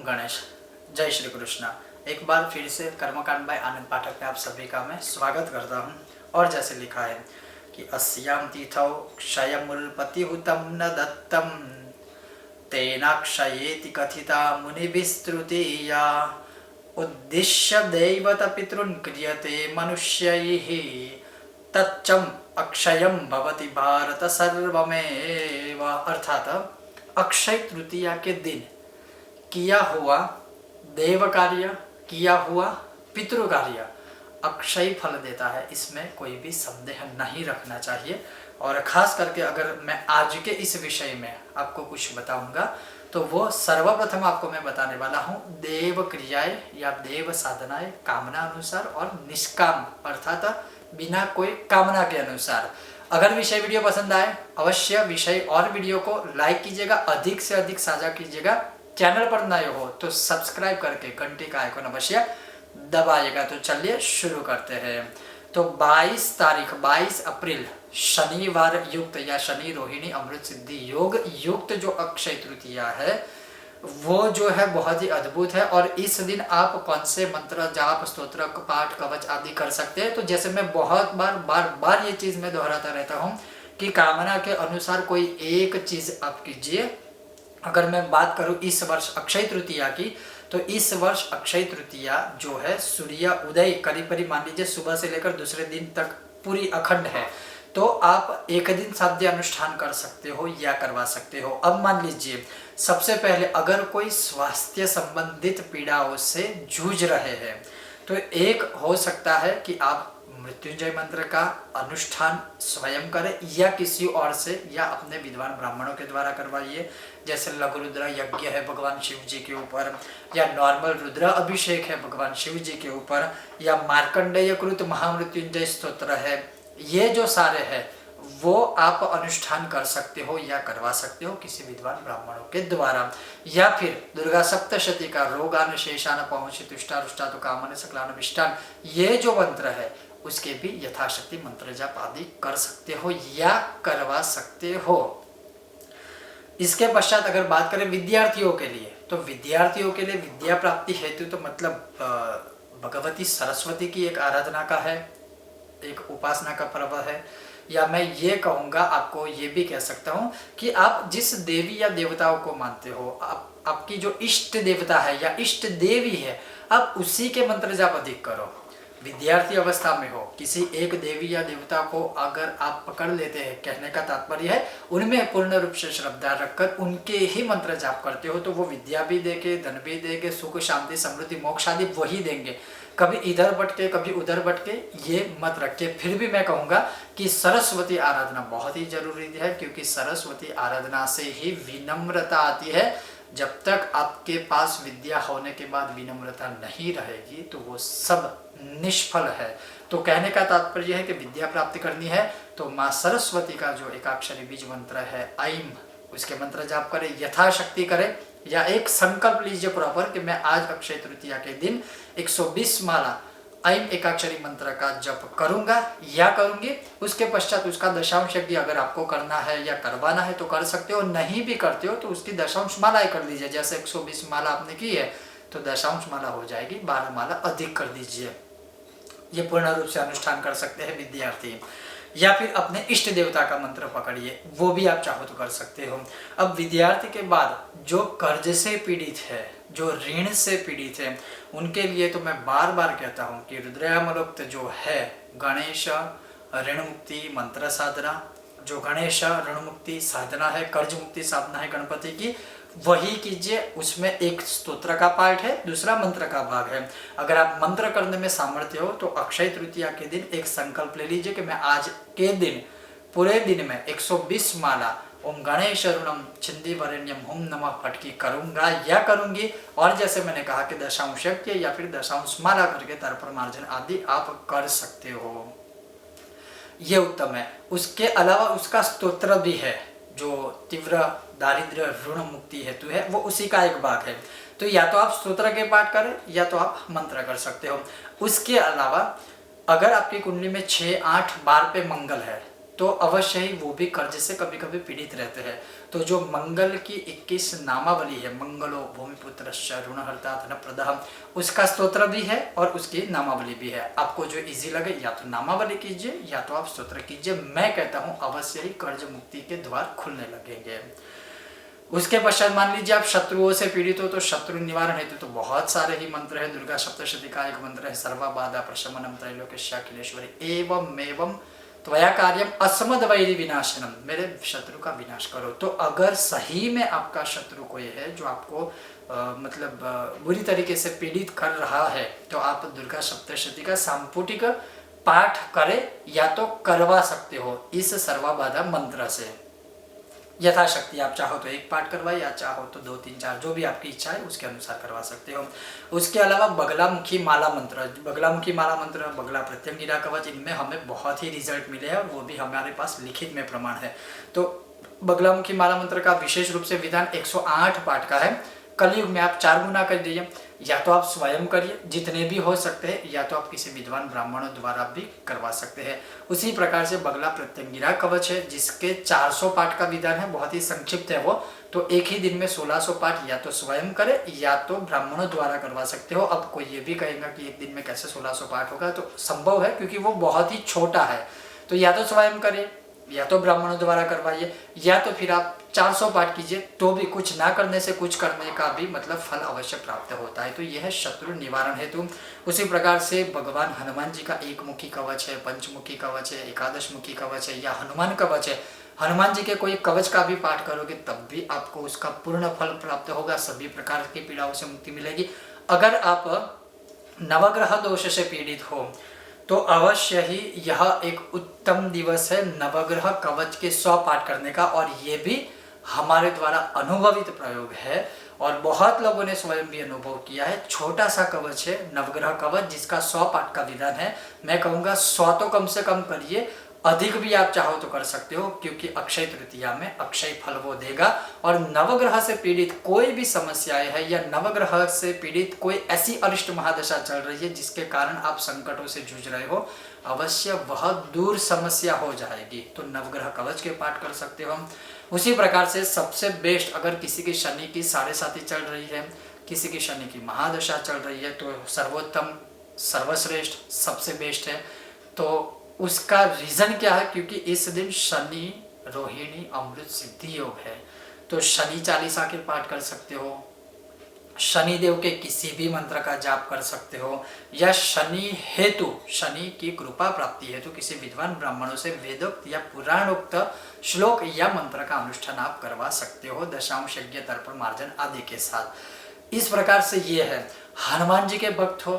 गणेश। जय श्री कृष्ण। एक बार फिर से कर्मकांड बाय आनंद पाठक में आप सभी का मैं स्वागत करता हूँ। और जैसे लिखा है कि अस्याम तिथौ क्षयमुल्पतिहुतं न दत्तं तेनाक्षयेति कथिता मुनिविस्तृतिया उद्दिश्य दैवतपितॄन् क्रियते मनुष्यैः तच्चम अक्षयम भवति भारत सर्वमेव। अर्थात अक्षय तृतीया के दिन किया हुआ देव कार्य, किया हुआ पितृ कार्य अक्षय फल देता है, इसमें कोई भी संदेह नहीं रखना चाहिए। और खास करके अगर मैं आज के इस विषय में आपको कुछ बताऊंगा तो वो सर्वप्रथम आपको मैं बताने वाला हूँ देव क्रियाएं या देव साधनाएं कामना अनुसार और निष्काम अर्थात बिना कोई कामना के अनुसार। अगर विषय वीडियो पसंद आए अवश्य विषय और वीडियो को लाइक कीजिएगा, अधिक से अधिक साझा कीजिएगा। चैनल पर नए हो तो सब्सक्राइब करके घंटी का आइकन अवश्य दबाइएगा। तो चलिए शुरू करते हैं। तो 22 अप्रैल शनिवार युक्त या शनि रोहिणी अमृत सिद्धि योग युक्त जो अक्षय तृतीया है वो जो है बहुत ही अद्भुत है। और इस दिन आप कौन से मंत्र जाप स्तोत्र पाठ कवच आदि कर सकते हैं। तो जैसे मैं बहुत बार ये चीज मैं दोहराता रहता हूँ कि कामना के अनुसार कोई एक चीज आप कीजिए। अगर मैं बात करूं इस वर्ष अक्षय तृतीया की तो इस वर्ष अक्षय तृतीया जो है सूर्य उदय करीब मान लीजिए सुबह से लेकर दूसरे दिन तक पूरी अखंड है। तो आप एक दिन साध्य अनुष्ठान कर सकते हो या करवा सकते हो। अब मान लीजिए सबसे पहले अगर कोई स्वास्थ्य संबंधित पीड़ाओं से जूझ रहे हैं तो एक हो सकता है कि आप मृत्युंजय मंत्र का अनुष्ठान स्वयं करें या किसी और से या अपने विद्वान ब्राह्मणों के द्वारा करवाइए। जैसे लघु रुद्र यज्ञ है भगवान शिव जी के ऊपर, या नॉर्मल रुद्र अभिषेक है भगवान शिव जी के ऊपर, या मार्कंडेय कृत महामृत्युंजय स्तोत्र है। ये जो सारे हैं वो आप अनुष्ठान कर सकते हो या करवा सकते हो किसी विद्वान ब्राह्मणों के द्वारा। या फिर दुर्गा सप्तशती का रोगान शेषान पहुंची तुष्टा रुष्टा तो कामन सकलान विष्टान, ये जो मंत्र है उसके भी यथाशक्ति मंत्र जाप आदि कर सकते हो या करवा सकते हो। इसके पश्चात अगर बात करें विद्यार्थियों के लिए तो विद्यार्थियों के लिए विद्या प्राप्ति हेतु तो मतलब भगवती सरस्वती की एक आराधना का है, एक उपासना का पर्व है। या मैं ये कहूँगा आपको ये भी कह सकता हूँ कि आप जिस देवी या देवताओं को मानते हो, आपकी जो इष्ट देवता है या इष्ट देवी है, आप उसी के मंत्र जाप अधिक करो। विद्यार्थी अवस्था में हो किसी एक देवी या देवता को अगर आप पकड़ लेते हैं, कहने का तात्पर्य है उनमें पूर्ण रूप से श्रद्धा रखकर उनके ही मंत्र जाप करते हो तो वो विद्या भी देंगे, धन भी देंगे, सुख शांति समृद्धि मोक्ष आदि वही देंगे। कभी इधर भटके कभी उधर भटके ये मत रखे। फिर भी मैं कहूँगा कि सरस्वती आराधना बहुत ही जरूरी है, क्योंकि सरस्वती आराधना से ही विनम्रता आती है। जब तक आपके पास विद्या होने के बाद विनम्रता नहीं रहेगी तो वो सब निष्फल है। तो कहने का तात्पर्य है कि विद्या प्राप्ति करनी है तो माँ सरस्वती का जो एकाक्षरी बीज मंत्र है ऐम, उसके मंत्र जाप करें, यथाशक्ति करें। या एक संकल्प लीजिए प्रॉपर कि मैं आज अक्षय तृतीया के दिन 120 माला ऐम एकाक्षरी मंत्र का जप करूंगा या करूंगी। उसके पश्चात उसका दशांश यज्ञ अगर आपको करना है या करवाना है तो कर सकते हो, नहीं भी करते हो तो उसकी दशांश माला कर लीजिए। जैसे 120 माला आपने की है तो दशांश माला हो जाएगी, 12 माला अधिक कर दीजिए। ये पूर्ण रूप से अनुष्ठान कर सकते हैं विद्यार्थी। या फिर अपने इष्ट देवता का मंत्र पकड़िए, वो भी आप चाहो तो कर सकते हो। अब विद्यार्थी के बाद जो कर्ज से पीड़ित है, जो ऋण से पीड़ित है, उनके लिए तो मैं बार बार कहता हूँ कि रुद्रयामलोक्त जो है गणेश ऋण मुक्ति मंत्र साधना, जो गणेश ऋण मुक्ति साधना है, कर्ज मुक्ति साधना है गणपति की, वही कीजिए। उसमें एक स्तोत्र का पाठ है, दूसरा मंत्र का भाग है। अगर आप मंत्र करने में सामर्थ्य हो तो अक्षय तृतीया के दिन एक संकल्प ले लीजिए कि मैं आज के दिन पूरे दिन में 120 माला ओम गणेश ऋणम छिंदी वरेण्यम हुम नमः फटकी करूंगा या करूंगी। और जैसे मैंने कहा कि दशांश यज्ञ या फिर दशांश माला करके तर्पण मार्जन आदि आप कर सकते हो, ये उत्तम है। उसके अलावा उसका स्तोत्र भी है जो तीव्र दारिद्र्य ऋण मुक्ति हेतु है, वो उसी का एक भाग है। तो या तो आप स्तोत्र के पाठ करें या तो आप मंत्र कर सकते हो। उसके अलावा अगर आपकी कुंडली में 6, 8, 12 पे मंगल है तो अवश्य ही वो भी कर्ज से कभी कभी पीड़ित रहते हैं। तो जो मंगल की 21 नामावली है, मंगलो भूमिपुत्रस्य ऋणहर्ता धनप्रदः, उसका स्तोत्र भी है और उसकी नामावली भी है। आपको जो इजी लगे या तो नामावली कीजिए या तो आप स्तोत्र कीजिए। मैं कहता हूँ अवश्य ही कर्ज मुक्ति के द्वार खुलने लगेंगे। उसके पश्चात मान लीजिए आप शत्रुओं से पीड़ित हो तो शत्रु निवारण हेतु तो बहुत सारे ही मंत्र है। दुर्गा सप्तशती का एक मंत्र है, सर्वा बाधा प्रशमनम त्रैलोक्यशाखिलेश्वरी एवं त्वया कार्यम अस्मद वैरी विनाशनम, मेरे शत्रु का विनाश करो। तो अगर सही में आपका शत्रु कोई है जो आपको बुरी तरीके से पीड़ित कर रहा है, तो आप दुर्गा सप्तशती का संपुटिक पाठ करें या तो करवा सकते हो इस सर्वा बाधा मंत्र से। यथाशक्ति आप चाहो तो एक पाठ करवाए या चाहो तो 2 3 4 जो भी आपकी इच्छा है उसके अनुसार करवा सकते हो। उसके अलावा बगलामुखी माला मंत्र, बगलामुखी माला मंत्र, बगला प्रत्यंगिरा कवच, इनमें हमें बहुत ही रिजल्ट मिले हैं और वो भी हमारे पास लिखित में प्रमाण है। तो बगलामुखी माला मंत्र का विशेष रूप से विधान 108 पाठ का है। कलयुग में आप 4 गुना कर दीजिए, या तो आप स्वयं करिए जितने भी हो सकते हैं, या तो आप किसी विद्वान ब्राह्मणों द्वारा भी करवा सकते हैं। उसी प्रकार से बगला प्रत्यंगिरा कवच है जिसके 400 पाठ का विधान है, बहुत ही संक्षिप्त है वो। तो एक ही दिन में 1600 पाठ या तो स्वयं करें या तो ब्राह्मणों द्वारा करवा सकते हो। अब कोई ये भी कहेगा कि एक दिन में कैसे 1600 पाठ होगा, तो संभव है क्योंकि वो बहुत ही छोटा है। तो या तो स्वयं करें या तो ब्राह्मणों द्वारा करवाइए, या तो फिर आप 400 पाठ कीजिए, तो भी कुछ ना करने से कुछ करने का भी फल अवश्य प्राप्त होता है। तो यह है शत्रु निवारण हेतु। उसी प्रकार से भगवान हनुमान जी का 1 मुखी कवच है, 5 मुखी कवच है, 11 मुखी कवच है या हनुमान कवच है। हनुमान जी के कोई कवच का भी पाठ करोगे तब भी आपको उसका पूर्ण फल प्राप्त होगा, सभी प्रकार की पीड़ाओं से मुक्ति मिलेगी। अगर आप नवग्रह दोष से पीड़ित हो तो अवश्य ही यह एक उत्तम दिवस है नवग्रह कवच के 100 पाठ करने का, और ये भी हमारे द्वारा अनुभवित प्रयोग है और बहुत लोगों ने स्वयं भी अनुभव किया है। छोटा सा कवच है नवग्रह कवच जिसका 100 पाठ का विधान है। मैं कहूँगा 100 तो कम से कम करिए, अधिक भी आप चाहो तो कर सकते हो, क्योंकि अक्षय तृतीया में अक्षय फल वो देगा। और नवग्रह से पीड़ित कोई भी समस्याएं है या नवग्रह से पीड़ित कोई ऐसी अरिष्ट महादशा चल रही है जिसके कारण आप संकटों से जूझ रहे हो, अवश्य वह दूर समस्या हो जाएगी। तो नवग्रह कवच के पाठ कर सकते हो। उसी प्रकार से सबसे बेस्ट, अगर किसी की शनि की 7.5 चल रही है, किसी की शनि की महादशा चल रही है, तो सर्वोत्तम सर्वश्रेष्ठ सबसे बेस्ट है। तो उसका रीजन क्या है, क्योंकि इस दिन शनि रोहिणी अमृत सिद्धि योग है। तो शनि चालीसा के पाठ कर सकते हो, शनि देव के किसी भी मंत्र का जाप कर सकते हो, या शनि हेतु शनि की कृपा प्राप्ति हेतु किसी विद्वान ब्राह्मणों से वेदोक्त या पुराणोक्त श्लोक या मंत्र का अनुष्ठान आप करवा सकते हो, दशांश यज्ञ तर्पण मार्जन आदि के साथ। इस प्रकार से ये है। हनुमान जी के भक्त हो,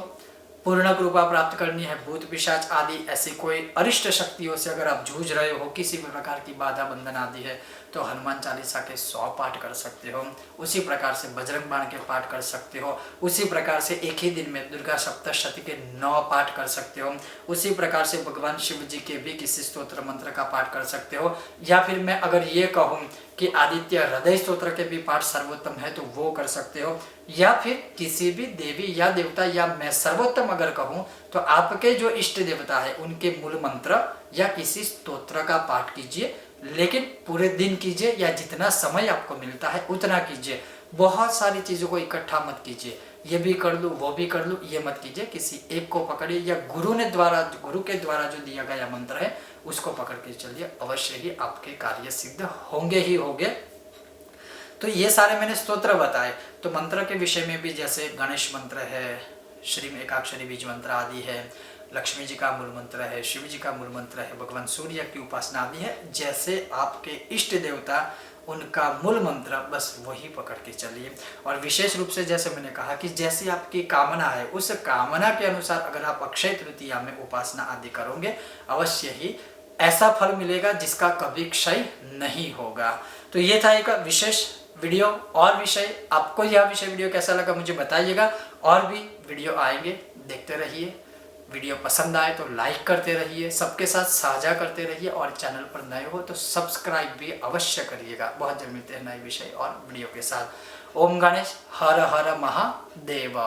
पूर्ण कृपा प्राप्त करनी है, भूत पिशाच आदि ऐसी कोई अरिष्ट शक्तियों से अगर आप जूझ रहे हो, किसी भी प्रकार की बाधा बंधन आदि है, तो हनुमान चालीसा के 100 पाठ कर सकते हो। उसी प्रकार से बजरंग बाण के पाठ कर सकते हो। उसी प्रकार से एक ही दिन में दुर्गा सप्तशती के 9 पाठ कर सकते हो। उसी प्रकार से भगवान शिव जी के भी किसी स्तोत्र मंत्र का पाठ कर सकते हो। या फिर मैं अगर ये कहूँ कि आदित्य हृदय स्तोत्र के भी पाठ सर्वोत्तम है तो वो कर सकते हो। या फिर किसी भी देवी या देवता, या मैं सर्वोत्तम अगर कहूँ तो आपके जो इष्ट देवता है उनके मूल मंत्र या किसी स्तोत्र का पाठ कीजिए, लेकिन पूरे दिन कीजिए या जितना समय आपको मिलता है उतना कीजिए। बहुत सारी चीज़ों को इकट्ठा मत कीजिए, ये भी कर लूँ वो भी कर लूँ, ये मत कीजिए। किसी एक को पकड़िए या गुरु के द्वारा जो दिया गया मंत्र है उसको पकड़ के चलिए, अवश्य ही आपके कार्य सिद्ध होंगे ही होंगे। तो ये सारे मैंने स्तोत्र बताए। तो मंत्र के विषय में भी जैसे गणेश मंत्र है, श्रीम एकाक्षरी बीज मंत्र आदि है, लक्ष्मी जी का मूल मंत्र है, शिव जी का मूल मंत्र है, भगवान सूर्य की उपासना आदि है। जैसे आपके इष्ट देवता उनका मूल मंत्र, बस वही पकड़ के चलिए। और विशेष रूप से जैसे मैंने कहा कि जैसी आपकी कामना है उस कामना के अनुसार अगर आप अक्षय तृतीया में उपासना आदि करोगे, अवश्य ही ऐसा फल मिलेगा जिसका कभी क्षय नहीं होगा। तो ये था एक विशेष वीडियो। और विषय, आपको यह विषय वीडियो कैसा लगा मुझे बताइएगा। और भी वीडियो आएंगे, देखते रहिए। वीडियो पसंद आए तो लाइक करते रहिए, सबके साथ साझा करते रहिए, और चैनल पर नए हो तो सब्सक्राइब भी अवश्य करिएगा। बहुत जल्द मिलते हैं नए विषय और वीडियो के साथ। ओम गणेश, हर हर महादेव।